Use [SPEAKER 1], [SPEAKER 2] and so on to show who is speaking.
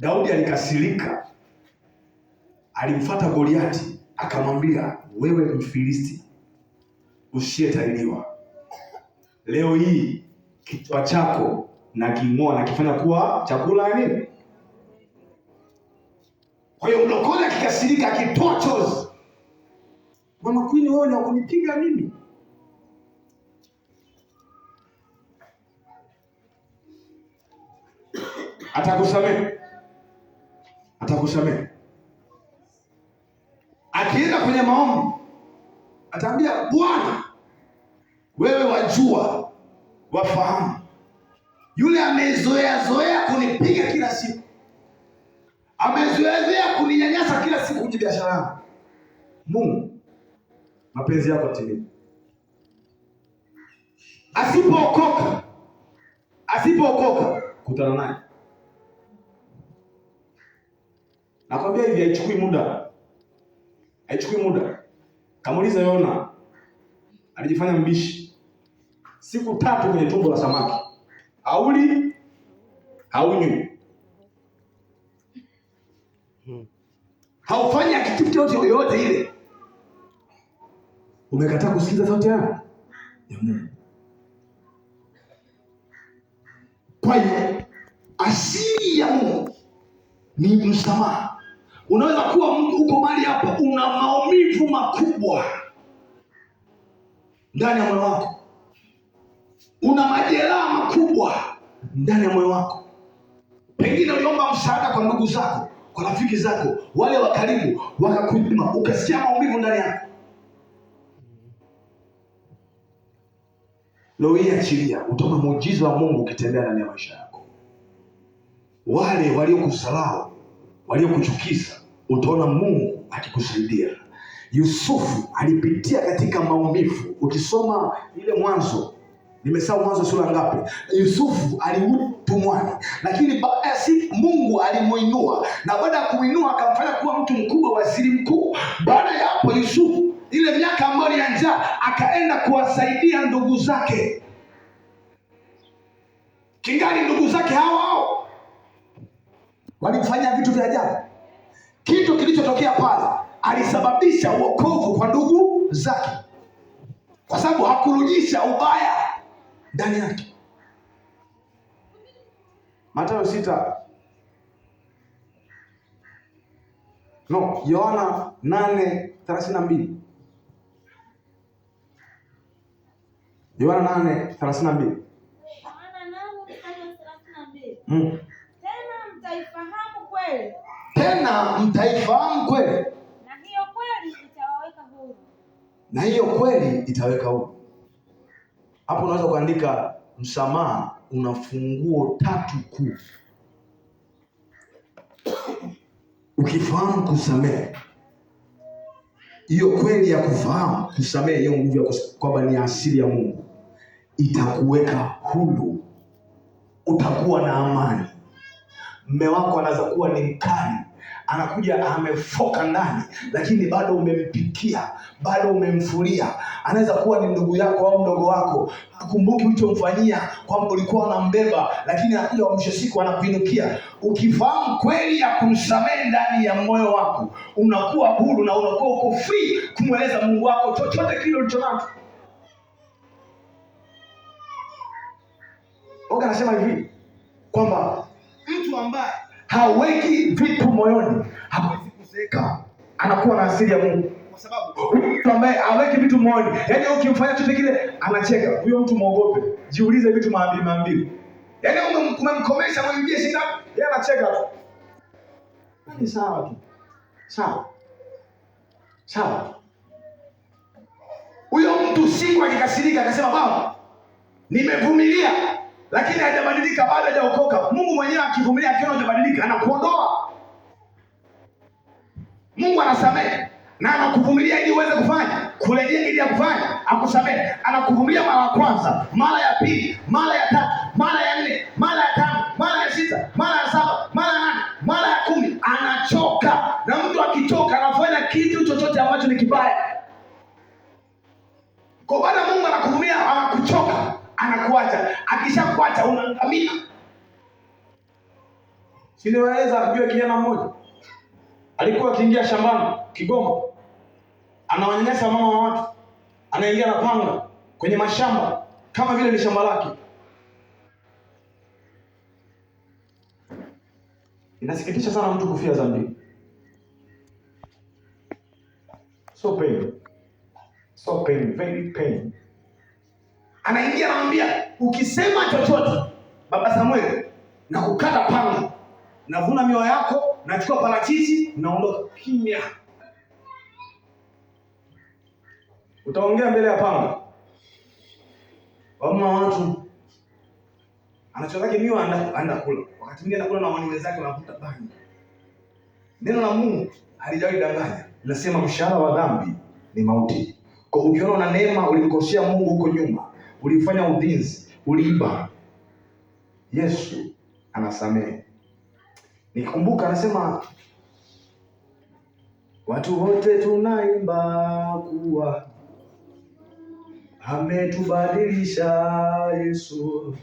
[SPEAKER 1] Daudi alikasirika, alimfuata Goliati akamwambia, wewe Mfilisti usiyetahiriwa, leo hii kichwa chako na king'oa na kifanya kuwa chakula nini? Kwa hiyo mlokole akikasirika, akitoa chozi, Mama Queen, wewe ni wakunipiga mimi? Atakusamehe. Akienda kwenye maombi ataambia, Bwana wewe wajua, wafahamu. Yule amezoea kunipiga kila siku, amezoea kuninyanyasa kila siku kwenye biashara yangu, Mungu mapenzi yako timie. Asipookoka kutana naye. Nakwambia hivi, haichukui muda. Kamuuliza Yona, alijifanya mbishi siku 3 kwenye tumbo la samaki, hauli haunywi, haufanyi activity yoyote ile. Umekataa kusikiza sauti ya Mungu. Kwa hiyo asili ya Mungu ni msamaha. Unaweza kuwa mtu uko mahali hapa, una maumivu makubwa ndani ya moyo wako, una majeraha makubwa ndani ya moyo wako. Pengine uliomba msaada kwa ndugu zako, kwa rafiki zako, wale wa karibu, wakakunyima, ukasikia maumivu ndani yako. Leo hii achilia, utaona muujiza wa Mungu ukitembea ndani ya maisha yako. Wale waliokusalau, waliokuchukiza, utaona Mungu akikusaidia. Yusufu alipitia katika maumivu. Ukisoma ile Mwanzo, nimesahau Mwanzo sura ngapi, Yusufu alirudi utumwani, lakini baada ya siku Mungu alimuinua, na baada ya kumuinua akamfanya kuwa mtu mkubwa, waziri mkuu. Baada ya hapo Yusufu, ile miaka ambayo ya njaa, akaenda kuwasaidia ndugu zake. Kingali ndugu zake hao walimfanyia vitu vya ajabu. Kitu kilichotokea pale, alisababisha wokovu kwa ndugu zake, kwa sababu hakurudisha ubaya ndani yake. Mathayo 6. Yohana 8:32. Yohana 8:32. Tena mtaifahamu kweli, na hiyo kweli itaweka huru. Hapo unaweza kuandika, msamaha una funguo 3 kuu. Ukifahamu kusamehe, hiyo kweli ya kufahamu kusamehe, hiyo nguvu ya kwamba ni asili ya Mungu, itakuweka huru. Utakuwa na amani. Mume wako anaweza kuwa ni mkali, anakuja amefoka ndani, lakini bado umempikia, bado umemfulia. Anaweza kuwa ni ndugu yako au mdogo wako, hakumbuki ulichomfanyia, kwamba ulikuwa unambeba, lakini anakuja mwisho siku anakuinukia. Ukifahamu kweli ya kumsamehe ndani ya moyo wako, unakuwa huru na unakuwa uko free kumweleza Mungu wako chochote kile ulichonacho. Oga anasema hivi kwamba mtu ambaye haweki vitu moyoni hawezi kuzeeka, anakuwa na asili ya Mungu. Kwa sababu mtu ambaye haweki vitu moyoni, yaani ukimfanya chochote kile anacheka, huyo mtu muogope. Jiulize vitu mara mbili. Yaani umemkomesha, mwingie shida, yeye anacheka tu. Ni sawa tu. Sawa. Huyo mtu siku alikasirika, akasema baba, nimevumilia, lakini hajabadilika, bado hajaokoka. Mungu mwenyewe akivumilia, akiona hajabadilika, anakuondoa. Mungu anasamehe na anakuvumilia ili uweze kufanya kurejea, ili akufanya akusamehe. Anakuvumilia mara ya kwanza, mara ya pili, mara ya tatu, mara ya 4, mara ya 5, mara ya 6, mara ya 7, mara ya 8, mara ya 10. Anachoka, na mtu akichoka anafanya kitu chochote ambacho ni kibaya. Kwa baada Mungu anakuvumilia, anakuchoka, anakuacha. Akishakuacha unaangamia. Siniweza jua kijana mmoja alikuwa akiingia shambani Kigoma, anawanyanyasa mama wa watu, anaingia na panga kwenye mashamba kama vile ni shamba lake. Inasikitisha sana mtu kufia dhambi. So pain, very pain. Anaingia anamwambia, ukisema chochote Baba Samuel na kukata panga, navuna mioyo yako, nachukua parachichi, naondoka. Kimya. Utaongea mbele ya panga. Wama watu anachotaka mioyo anda kula. Wakati mwingine anakula na wani wenzake wanavuta bangi. Neno la Mungu halijawahi danganya. Linasema mshahara wa dhambi ni mauti. Kwa ukiona una neema, ulimkosea Mungu huko nyuma, ulifanya udhinzi, uliiba, Yesu anasamehe. Nikikumbuka anasema watu wote tunaimba kuwa ametubadilisha Yesu.